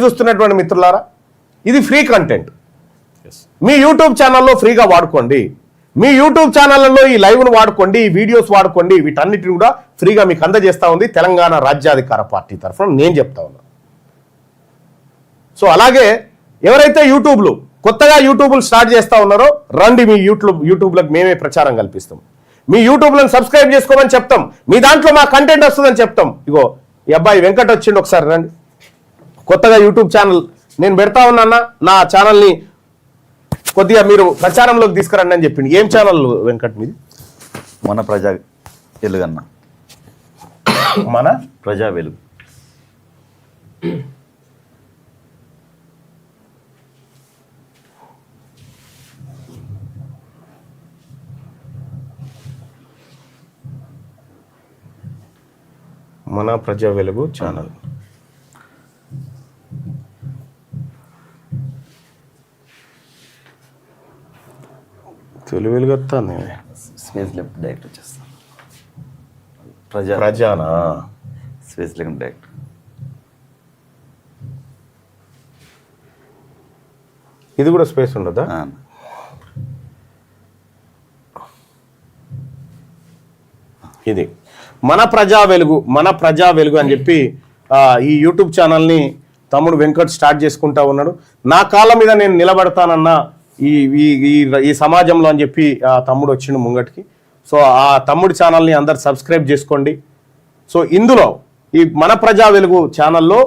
చూస్తున్నటువంటి మిత్రులారా, ఇది ఫ్రీ కంటెంట్. మీ యూట్యూబ్ ఛానల్లో ఫ్రీగా వాడుకోండి. మీ యూట్యూబ్ ఛానళ్లలో ఈ లైవ్ను వాడుకోండి, ఈ వీడియోస్ వాడుకోండి. వీటన్నిటిని కూడా ఫ్రీగా మీకు అందజేస్తా ఉంది తెలంగాణ రాజ్యాధికార పార్టీ తరఫున నేను చెప్తా ఉన్నా. సో అలాగే ఎవరైతే కొత్తగా యూట్యూబ్లు స్టార్ట్ చేస్తా ఉన్నారో రండి, మీ యూట్యూబ్లకు మేమే ప్రచారం కల్పిస్తాం. మీ యూట్యూబ్లను సబ్స్క్రైబ్ చేసుకోమని చెప్తాం. మీ దాంట్లో మా కంటెంట్ వస్తుందని చెప్తాం. ఇగో ఈ అబ్బాయి వెంకట్ వచ్చిండు, ఒకసారి రండి. కొత్తగా యూట్యూబ్ ఛానల్ నేను పెడతా ఉన్నా, నా ఛానల్ని కొద్దిగా మీరు ప్రచారంలోకి తీసుకురండి అని చెప్పింది. ఏం ఛానల్ వెంకట్ మీది? మన ప్రజా వెలుగు అన్న. మన ప్రజా వెలుగు. మన ప్రజా వెలుగు ఛానల్. తెలుగు వెలుగు వస్తుంది. స్పేస్ లెఫ్ట్ డైరెక్ట్ వచ్చేస్తాను. ప్రజానా స్పేస్ లెఫ్ట్ డైరెక్ట్. ఇది కూడా స్పేస్ ఉండదా? ఇది మన ప్రజా వెలుగు అని చెప్పి ఈ యూట్యూబ్ ఛానల్ని తమ్ముడు వెంకట్ స్టార్ట్ చేసుకుంటా ఉన్నాడు. నా కాళ్ళ మీద నేను నిలబడతానన్నా ఈ సమాజంలో అని చెప్పి ఆ తమ్ముడు వచ్చిండు ముంగటికి. సో ఆ తమ్ముడి ఛానల్ని అందరు సబ్స్క్రైబ్ చేసుకోండి. సో ఇందులో ఈ మన ప్రజా వెలుగు ఛానల్లో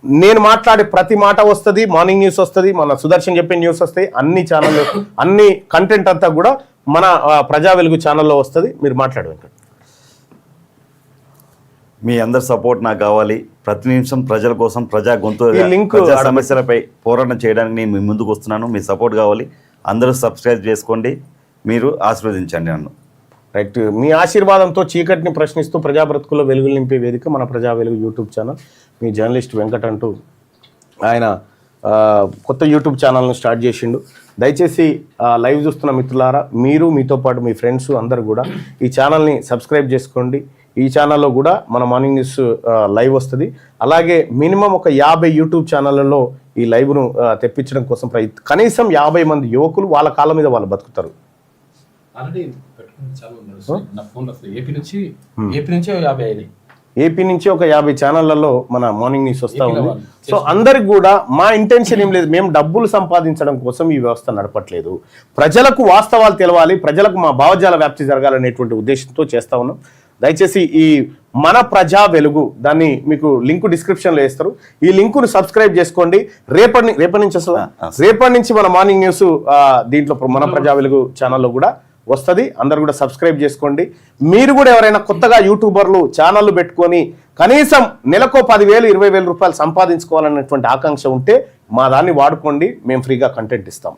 నేను మాట్లాడే ప్రతి మాట వస్తుంది, మార్నింగ్ న్యూస్ వస్తుంది, మన సుదర్శన్ చెప్పే న్యూస్ వస్తాయి. అన్ని ఛానళ్ళు అన్ని కంటెంట్ అంతా కూడా మన ప్రజా వెలుగు ఛానల్లో వస్తుంది. మీరు మాట్లాడు వెంకట్. మీ అందరి సపోర్ట్ నాకు కావాలి. ప్రతి నిమిషం ప్రజల కోసం, ప్రజా గొంతు సమస్యలపై పోరాటం చేయడానికి నేను మీ ముందుకు వస్తున్నాను. మీ సపోర్ట్ కావాలి. అందరూ సబ్స్క్రైబ్ చేసుకోండి, మీరు ఆశీర్వదించండి నన్ను. రైట్. మీ ఆశీర్వాదంతో చీకటిని ప్రశ్నిస్తూ ప్రజా బ్రతుకుల్లో వెలుగులు నింపే వేదిక మన ప్రజా వెలుగు యూట్యూబ్ ఛానల్. మీ జర్నలిస్ట్ వెంకట్ అంటూ ఆయన కొత్త యూట్యూబ్ ఛానల్ను స్టార్ట్ చేసిండు. దయచేసి లైవ్ చూస్తున్న మిత్రులారా, మీరు మీతో పాటు మీ ఫ్రెండ్స్ అందరూ కూడా ఈ ఛానల్ని సబ్స్క్రైబ్ చేసుకోండి. ఈ ఛానల్లో కూడా మన మార్నింగ్ న్యూస్ లైవ్ వస్తుంది. అలాగే మినిమం ఒక 50 యూట్యూబ్ ఛానళ్ళలో ఈ లైవ్ను తెప్పించడం కోసం కనీసం 50 మంది యువకులు వాళ్ళ కాళ్ళ మీద వాళ్ళు బతుకుతారు. ఏపీ నుంచి ఒక 50 ఛానళ్లలో మన మార్నింగ్ న్యూస్ వస్తూ ఉంది. సో అందరికి కూడా మా ఇంటెన్షన్ ఏం లేదు, మేము డబ్బులు సంపాదించడం కోసం ఈ వ్యవస్థ నడపట్లేదు. ప్రజలకు వాస్తవాలు తెలవాలి, ప్రజలకు మా భావజాల వ్యాప్తి జరగాలనేటువంటి ఉద్దేశంతో చేస్తా ఉన్నాం. దయచేసి ఈ మన ప్రజా వెలుగు దాన్ని మీకు లింకు డిస్క్రిప్షన్లో వేస్తారు. ఈ లింకును సబ్స్క్రైబ్ చేసుకోండి. రేపటి నుంచి మన మార్నింగ్ న్యూస్ దీంట్లో మన ప్రజా వెలుగు ఛానల్లో కూడా వస్తుంది. అందరు కూడా సబ్స్క్రైబ్ చేసుకోండి. మీరు కూడా ఎవరైనా కొత్తగా యూట్యూబర్లు ఛానళ్ళు పెట్టుకొని కనీసం నెలకో 10,000 20,000 రూపాయలు సంపాదించుకోవాలనేటువంటి ఆకాంక్ష ఉంటే మా దాన్ని వాడుకోండి. మేము ఫ్రీగా కంటెంట్ ఇస్తాం.